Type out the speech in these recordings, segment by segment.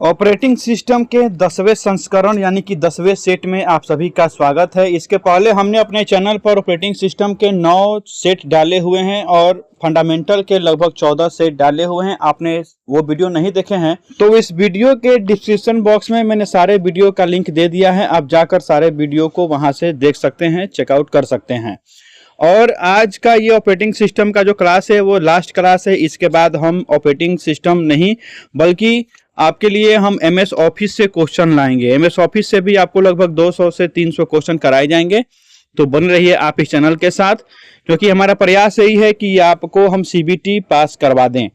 Operating system के 10वें संस्करण यानी कि 10वें सेट में आप सभी का स्वागत है। इसके पहले हमने अपने चैनल पर ऑपरेटिंग सिस्टम के 9 सेट डाले हुए हैं और फंडामेंटल के लगभग 14 सेट डाले हुए हैं। आपने वो वीडियो नहीं देखे हैं तो इस वीडियो के डिस्क्रिप्शन बॉक्स में मैंने सारे वीडियो का लिंक दे दिया है। आप जाकर सारे वीडियो को वहां से देख सकते हैं, चेकआउट कर सकते हैं। और आज का ये ऑपरेटिंग सिस्टम का जो क्लास है वो लास्ट क्लास है। इसके बाद हम ऑपरेटिंग सिस्टम नहीं बल्कि आपके लिए हम एमएस ऑफिस से क्वेश्चन लाएंगे। एमएस ऑफिस से भी आपको लगभग 200 से 300 क्वेश्चन कराए जाएंगे। तो बन रहिए आप इस चैनल के साथ, क्योंकि हमारा प्रयास यही है कि आपको हम सीबीटी पास करवा दें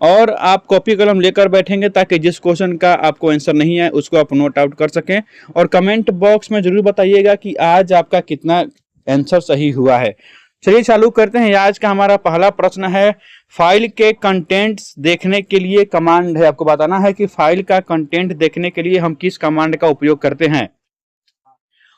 और आप कॉपी कलम लेकर बैठेंगे ताकि जिस क्वेश्चन का आपको आंसर नहीं है उसको आप नोट आउट कर सकें। और कमेंट बॉक्स में जरूर बताइएगा कि आज आपका कितना आंसर सही हुआ है। चलिए चालू करते हैं। आज का हमारा पहला प्रश्न है, फाइल के कंटेंट्स देखने के लिए कमांड है। आपको बताना है कि फाइल का कंटेंट देखने के लिए हम किस कमांड का उपयोग करते हैं।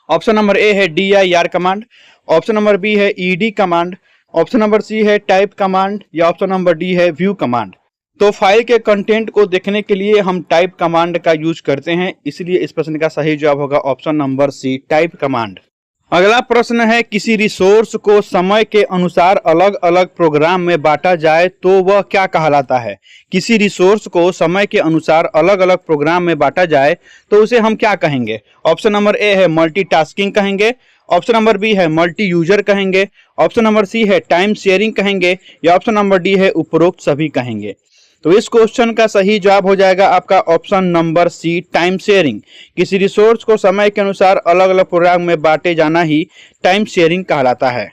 ऑप्शन नंबर ए है dir command, option number B है ed command, option number C है टाइप कमांड या ऑप्शन नंबर डी है व्यू कमांड। तो फाइल के कंटेंट को देखने के लिए हम टाइप कमांड का यूज करते हैं, इसलिए इस प्रश्न का सही जवाब होगा option number C type command. अगला प्रश्न है, किसी रिसोर्स को समय के अनुसार अलग अलग प्रोग्राम में बांटा जाए तो वह क्या कहलाता है। किसी रिसोर्स को समय के अनुसार अलग अलग प्रोग्राम में बांटा जाए तो उसे हम क्या कहेंगे। ऑप्शन नंबर ए है मल्टीटास्किंग कहेंगे, ऑप्शन नंबर बी है मल्टी यूजर कहेंगे, ऑप्शन नंबर सी है टाइम शेयरिंग कहेंगे या ऑप्शन नंबर डी है उपरोक्त सभी कहेंगे। तो इस क्वेश्चन का सही जवाब हो जाएगा आपका option number C time sharing. किसी रिसोर्स को समय के अनुसार अलग अलग प्रोग्राम में बांटे जाना ही टाइम शेयरिंग कहलाता है।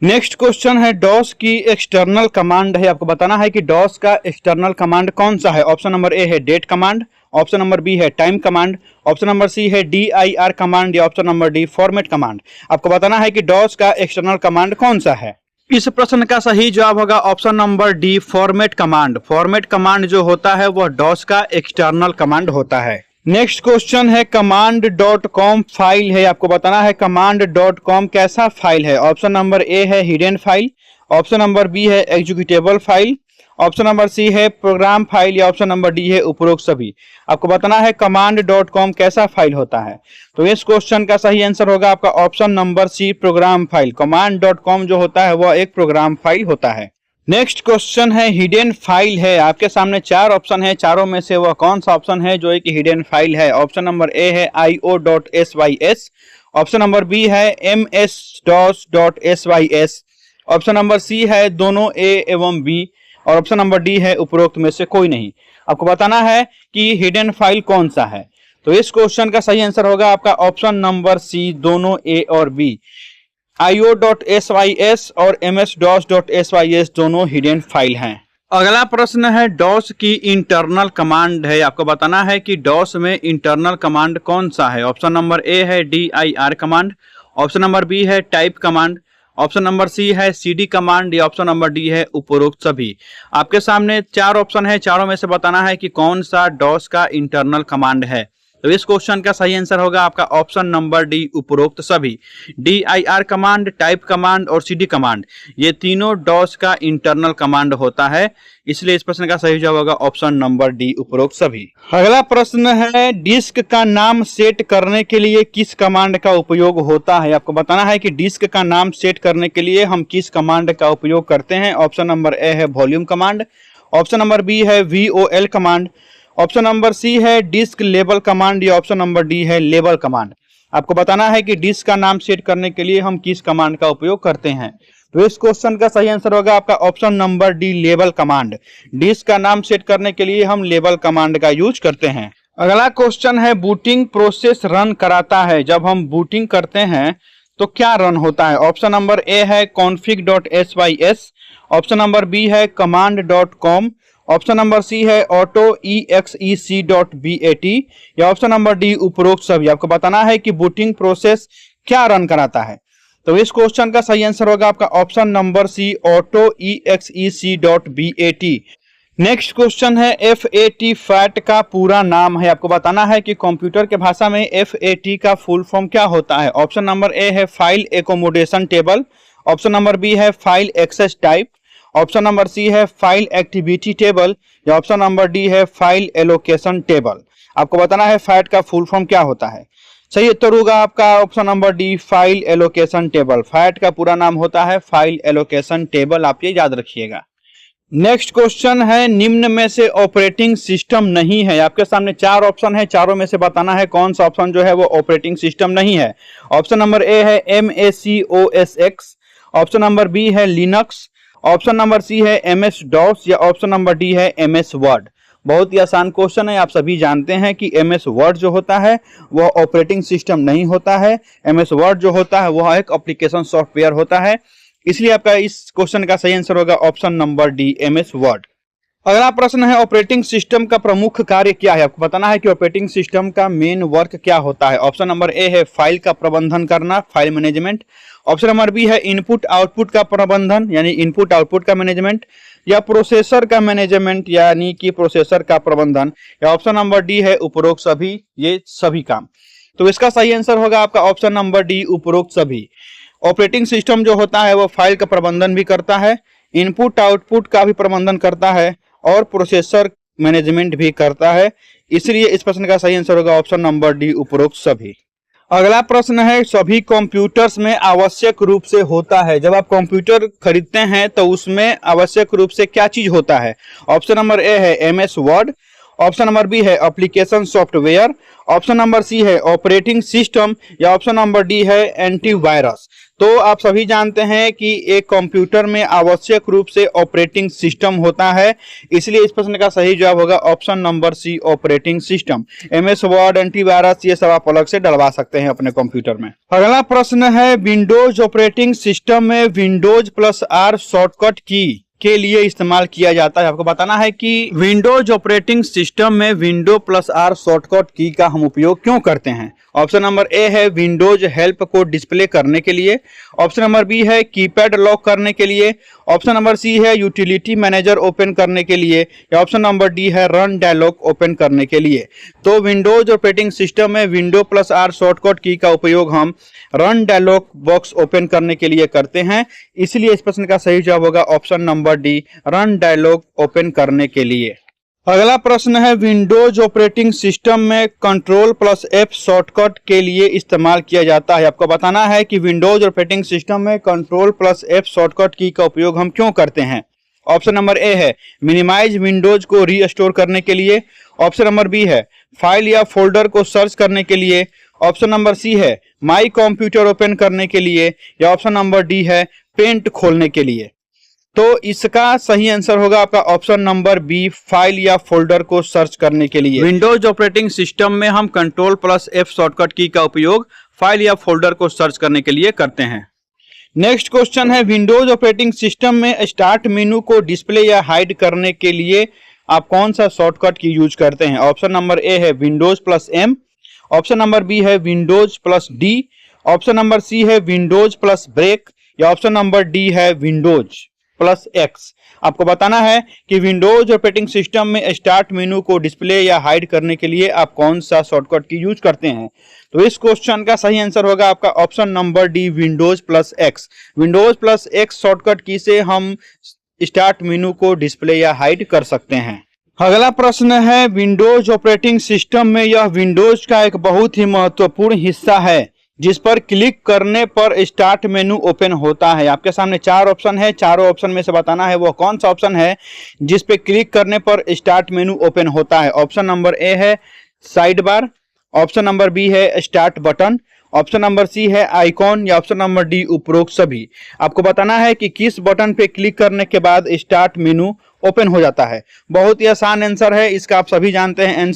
नेक्स्ट क्वेश्चन है, डॉस की एक्सटर्नल कमांड है। आपको बताना है कि डॉस का एक्सटर्नल कमांड कौन सा है। ऑप्शन नंबर ए है date command, option number B है time command, option number C है dir कमांड या option number D format command. आपको बताना है कि डॉस का एक्सटर्नल कमांड कौन सा है। इस प्रश्न का सही जवाब होगा option number D format command. Format command जो होता है वह डॉस का एक्सटर्नल कमांड होता है। नेक्स्ट क्वेश्चन है, command.com फाइल है। आपको बताना है command.com कैसा फाइल है। ऑप्शन नंबर ए है hidden file, option number B है executable file, option number C है प्रोग्राम फाइल या ऑप्शन नंबर डी है उपरोक्त सभी। आपको बताना है command.com कैसा फाइल होता है। तो इस क्वेश्चन का सही आंसर होगा आपका option number C program file. command.com जो होता है वह एक प्रोग्राम फाइल होता है। नेक्स्ट क्वेश्चन है, हिडन फाइल है। आपके सामने 4 ऑप्शन है, चारों में से वह कौन सा ऑप्शन है जो एक हिडन फाइल है। ऑप्शन नंबर ए है io.sys, ऑप्शन नंबर बी है ms-dos.sys, ऑप्शन नंबर सी है दोनों ए एवं बी और ऑप्शन नंबर डी है उपरोक्त में से कोई नहीं। आपको बताना है कि हिडन फाइल कौन सा है। तो इस क्वेश्चन का सही आंसर होगा आपका ऑप्शन नंबर सी दोनों ए और बी। io.sys और ms-dos.sys दोनों हिडन फाइल हैं। अगला प्रश्न है, डॉस की इंटरनल कमांड है। आपको बताना है कि डॉस में इंटरनल कमांड कौन सा है। ऑप्शन नंबर ए है dir command, option number B है type command, option number C है cd कमांड या ऑप्शन नंबर डी है उपरोक्त सभी। आपके सामने 4 ऑप्शन है, चारों में से बताना है कि कौन सा डॉस का इंटरनल कमांड है। तो इस क्वेश्चन का सही आंसर होगा आपका ऑप्शन नंबर डी उपरोक्त सभी। dir कमांड, टाइप कमांड और cd कमांड ये तीनों डॉस का इंटरनल कमांड होता है, इसलिए इस प्रश्न का सही जवाब होगा ऑप्शन नंबर डी उपरोक्त सभी। अगला प्रश्न है, डिस्क का नाम सेट करने के लिए किस कमांड का उपयोग होता है। आपको बताना है कि डिस्क का नाम सेट करने के लिए हम किस कमांड का उपयोग करते हैं। ऑप्शन नंबर ए है volume command, option number B है vol command, option number C है डिस्क लेबल कमांड या ऑप्शन नंबर डी है लेबल कमांड। आपको बताना है कि डिस्क का नाम सेट करने के लिए हम किस कमांड का उपयोग करते हैं। तो इस क्वेश्चन का सही आंसर होगा आपका option number D label command. Disk का नाम सेट करने के लिए हम लेबल कमांड का यूज करते हैं। अगला क्वेश्चन है, बूटिंग प्रोसेस रन कराता है। जब हम बूटिंग करते हैं तो क्या रन होता है। ऑप्शन नंबर ए है config.sys, ऑप्शन नंबर बी है command.com, ऑप्शन नंबर सी है autoexec.bat या ऑप्शन नंबर डी उपरोक्त सभी। आपको बताना है कि बूटिंग प्रोसेस क्या रन कराता है। तो इस क्वेश्चन का सही आंसर होगा आपका option number C autoexec.bat। Next question है, FAT का पूरा नाम है। आपको बताना है कि कंप्यूटर के भाषा में FAT का फुल फॉर्म क्या होता है। ऑप्शन नंबर ए है file accommodation table, option number B है file access type, option number C है फाइल एक्टिविटी टेबल या ऑप्शन नंबर डी है फाइल एलोकेशन टेबल। आपको बताना है फैट का फुल फॉर्म क्या होता है। सही उत्तर होगा आपका option number D, file allocation table. Fat का पूरा नाम होता है फाइल एलोकेशन टेबल, आप ये याद रखिएगा। नेक्स्ट क्वेश्चन है, निम्न में से ऑपरेटिंग सिस्टम नहीं है। आपके सामने 4 ऑप्शन है, चारों में से बताना है कौन सा ऑप्शन जो है वो ऑपरेटिंग सिस्टम नहीं है। ऑप्शन नंबर ए है MACOSX, ऑप्शन नंबर बी है लिनक्स, ऑप्शन नंबर सी है MS DOS या ऑप्शन नंबर डी है MS वर्ड। बहुत ही आसान क्वेश्चन है, आप सभी जानते हैं कि MS वर्ड जो होता है वह ऑपरेटिंग सिस्टम नहीं होता है। MS वर्ड जो होता है वह एक एप्लीकेशन सॉफ्टवेयर होता है, इसलिए आपका इस क्वेश्चन का सही आंसर होगा option number D, MS word. अगला प्रश्न है, ऑपरेटिंग सिस्टम का प्रमुख कार्य क्या है। आपको बताना है कि ऑपरेटिंग सिस्टम का मेन वर्क क्या होता है। ऑप्शन नंबर ए है फाइल का प्रबंधन करना, file management. Option number B है इनपुट आउटपुट का प्रबंधन यानी इनपुट आउटपुट का मैनेजमेंट, या प्रोसेसर का मैनेजमेंट यानी कि प्रोसेसर का प्रबंधन, या ऑप्शन नंबर डी है उपरोक्त सभी, ये सभी काम। तो इसका सही आंसर होगा आपका ऑप्शन नंबर डी, उपरोक्त सभी। ऑपरेटिंग सिस्टम जो होता है वो फाइल का प्रबंधन भी करता है, इनपुट आउटपुट का भी प्रबंधन करता है और प्रोसेसर मैनेजमेंट भी करता है, इसलिए इस प्रश्न का सही आंसर होगा ऑप्शन नंबर डी, उपरोक्त सभी। अगला प्रश्न है, सभी कंप्यूटर्स में आवश्यक रूप से होता है। जब आप कंप्यूटर खरीदते हैं तो उसमें आवश्यक रूप से क्या चीज होता है। ऑप्शन नंबर ए है MS word, option number B है application software, option number C है ऑपरेटिंग सिस्टम, या ऑप्शन नंबर डी है एंटीवायरस। तो आप सभी जानते हैं कि एक कंप्यूटर में आवश्यक रूप से ऑपरेटिंग सिस्टम होता है, इसलिए इस प्रश्न का सही जवाब होगा option number C, operating system. MS word, antivirus ये सब आप अलग से डलवा सकते हैं अपने कंप्यूटर में। अगला प्रश्न है, विंडोज ऑपरेटिंग सिस्टम में Windows+R शॉर्टकट की के लिए इस्तेमाल किया जाता है। आपको बताना है कि विंडोज ऑपरेटिंग सिस्टम में Windows+R शॉर्टकट की का हम उपयोग क्यों करते हैं। ऑप्शन नंबर ए है विंडोज हेल्प को डिस्प्ले करने के लिए, ऑप्शन नंबर बी है कीपैड लॉक करने के लिए, ऑप्शन नंबर सी है यूटिलिटी मैनेजर ओपन करने के लिए, या ऑप्शन नंबर डी है रन डायलॉग ओपन करने के लिए। तो विंडोज ऑपरेटिंग सिस्टम में Windows+R शॉर्टकट की का उपयोग हम रन डायलॉग बॉक्स ओपन करने के लिए करते हैं, इसलिए इस प्रश्न का सही जवाब होगा option number D, run dialog open करने के लिए। अगला प्रश्न है, विंडोज ऑपरेटिंग सिस्टम में Ctrl+F शॉर्टकट के लिए इस्तेमाल किया जाता है। आपको बताना है कि विंडोज ऑपरेटिंग सिस्टम में Ctrl+F शॉर्टकट की का उपयोग हम क्यों करते हैं। ऑप्शन नंबर ए है मिनिमाइज विंडोज को रीस्टोर करने के लिए, ऑप्शन नंबर बी है फाइल या फोल्डर को सर्च करने के लिए, ऑप्शन नंबर सी है माई कंप्यूटर ओपन करने के लिए, या ऑप्शन नंबर डी है पेंट खोलने के लिए। तो इसका सही आंसर होगा आपका ऑप्शन नंबर बी, फाइल या फोल्डर को सर्च करने के लिए। विंडोज ऑपरेटिंग सिस्टम में हम Ctrl+F शॉर्टकट की का उपयोग फाइल या फोल्डर को सर्च करने के लिए करते हैं। नेक्स्ट क्वेश्चन है, विंडोज ऑपरेटिंग सिस्टम में स्टार्ट मेनू को डिस्प्ले या हाइड करने के लिए आप कौन सा शॉर्टकट की यूज करते हैं। ऑप्शन नंबर ए है Windows+M, ऑप्शन नंबर बी है Windows+D, ऑप्शन नंबर सी है Windows+ब्रेक, या ऑप्शन नंबर डी है Windows+X। आपको बताना है कि विंडोज ऑपरेटिंग सिस्टम में स्टार्ट मेनू को डिस्प्ले या हाइड करने के लिए आप कौन सा शॉर्टकट की यूज करते हैं। तो इस क्वेश्चन का सही आंसर होगा आपका option number D, Windows+X। Windows+X shortcut की से हम स्टार्ट मेनू को डिस्प्ले या हाइड कर सकते हैं। अगला प्रश्न है, विंडोज ऑपरेटिंग सिस्टम में यह विंडोज का एक बहुत ही महत्वपूर्ण हिस्सा है जिस पर क्लिक करने पर स्टार्ट मेनू ओपन होता है। आपके सामने 4 ऑप्शन है, चारों ऑप्शन में से बताना है वो कौन सा ऑप्शन है जिस पे क्लिक करने पर स्टार्ट मेनू ओपन होता है। ऑप्शन नंबर ए है side bar, option number B है start button, option number C है आइकॉन, या ऑप्शन नंबर डी उपरोक्त सभी। आपको बताना है कि किस बटन पे क्लिक करने के बाद स्टार्ट मेनू ओपन हो जाता है। बहुत ही आसान आंसर है इसका, आप सभी जानते हैं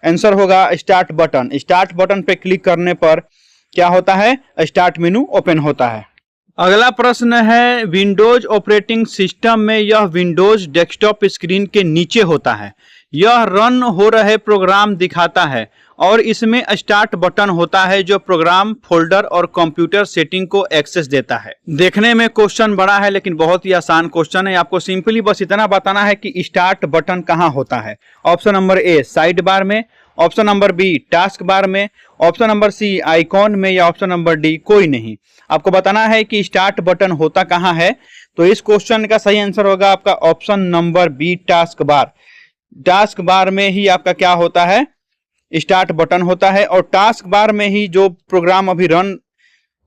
आंसर होगा स्टार्ट बटन। स्टार्ट बटन पे क्लिक करने पर क्या होता है, स्टार्ट मेनू ओपन होता है। अगला प्रश्न है, विंडोज ऑपरेटिंग सिस्टम में यह विंडोज डेस्कटॉप स्क्रीन के नीचे होता है। यह रन हो रहे प्रोग्राम दिखाता है और इसमें स्टार्ट बटन होता है जो प्रोग्राम, फोल्डर और कंप्यूटर सेटिंग को एक्सेस देता है। देखने में क्वेश्चन बड़ा है लेकिन बहुत ही आसान क्वेश्चन है। आपको सिंपली बस इतना बताना है कि स्टार्ट बटन कहाँ होता है। Option number A side bar में, option number B task bar में, ऑप्शन नंबर सी आइकॉन में, या ऑप्शन नंबर डी कोई नहीं। आपको बताना है कि स्टार्ट बटन होता कहाँ है। तो इस क्वेश्चन का सही आंसर होगा आपका option number B task bar. Task bar में ही आपका क्या होता है, स्टार्ट बटन होता है और टास्क बार में ही जो प्रोग्राम अभी रन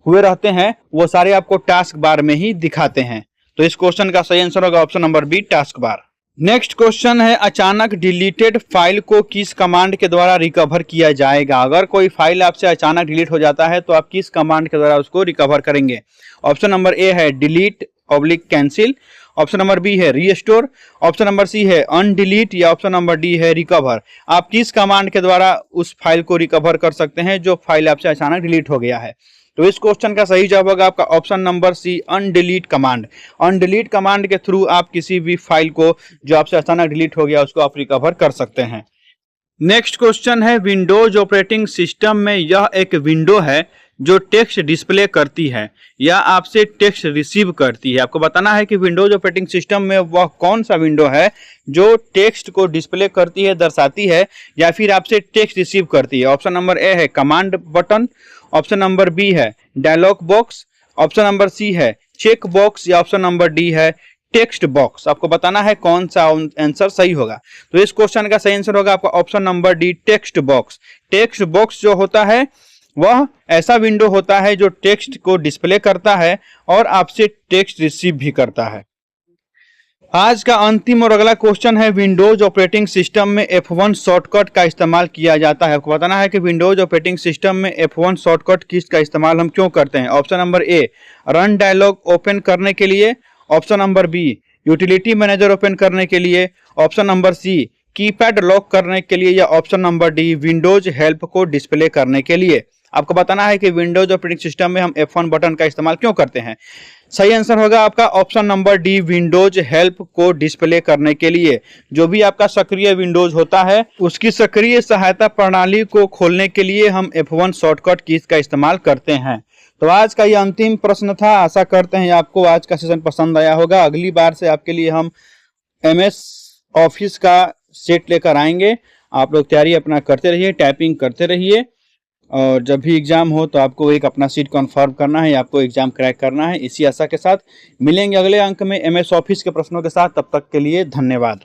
हुए रहते हैं वो सारे आपको टास्क बार में ही दिखाते हैं। तो इस क्वेश्चन का सही आंसर होगा option number B, task bar. Next question है, अचानक डिलीटेड फाइल को किस कमांड के द्वारा रिकवर किया जाएगा? अगर कोई फाइल आपसे अचानक डिलीट हो जाता है तो आप किस कमांड के द्वारा उसको रिकवर करेंगे? ऑप्शन नंबर ए है delete oblique cancel, option number B है रीस्टोर, ऑप्शन नंबर सी है अनडिलीट या ऑप्शन नंबर डी है रिकवर। आप किस कमांड के द्वारा उस फाइल को रिकवर कर सकते हैं जो फाइल आपसे अचानक डिलीट हो गया है? तो इस क्वेश्चन का सही जवाब होगा आपका option number C, undelete command. Undelete command के थ्रू आप किसी भी फाइल को जो आपसे अचानक डिलीट हो गया उसको आप रिकवर कर सकते हैं। नेक्स्ट क्वेश्चन है, विंडोज ऑपरेटिंग सिस्टम में यह एक विंडो है जो टेक्स्ट डिस्प्ले करती है या आपसे टेक्स्ट रिसीव करती है। आपको बताना है कि विंडोज ऑपरेटिंग सिस्टम में वह कौन सा विंडो है जो टेक्स्ट को डिस्प्ले करती है, दर्शाती है या फिर आपसे टेक्स्ट रिसीव करती है। ऑप्शन नंबर ए है command button, option number B है dialog box, option number C है चेक बॉक्स या ऑप्शन नंबर डी है टेक्स्ट बॉक्स। आपको बताना है कौन सा आंसर सही होगा। तो इस क्वेश्चन का सही आंसर होगा आपका option number D, text box. Text box जो होता है वह ऐसा विंडो होता है जो टेक्स्ट को डिस्प्ले करता है और आपसे टेक्स्ट रिसीव भी करता है। आज का अंतिम और अगला क्वेश्चन है, विंडोज ऑपरेटिंग सिस्टम में F1 शॉर्टकट का इस्तेमाल किया जाता है। आपको बताना है कि विंडोज ऑपरेटिंग सिस्टम में F1 शॉर्टकट किस का इस्तेमाल हम क्यों करते हैं? Option number A, run dialog open करने के लिए, option number B, utility manager open करने के लिए, option number C, keypad lock करने के लिए या option number D, Windows help को डिस्प्ले करने के लिए। आपको बताना है कि विंडोज ऑपरेटिंग सिस्टम में हम F1 बटन का इस्तेमाल क्यों करते हैं? सही आंसर होगा आपका option number D, Windows help को डिस्प्ले करने के लिए। जो भी आपका सक्रिय विंडोज होता है उसकी सक्रिय सहायता प्रणाली को खोलने के लिए हम F1 शॉर्टकट कीज का इस्तेमाल करते हैं। तो आज का ये अंतिम प्रश्न था। आशा करते हैं आपको आज का सेशन पसंद आया होगा। अगली बार से आपके लिए हम MS ऑफिस का सेट लेकर आएंगे। आप लोग तैयारी अपना करते रहिए, टाइपिंग करते रहिए और जब भी एग्जाम हो तो आपको एक अपना सीट कंफर्म करना है, आपको एग्जाम क्रैक करना है। इसी आशा के साथ मिलेंगे अगले अंक में MS ऑफिस के प्रश्नों के साथ। तब तक के लिए धन्यवाद।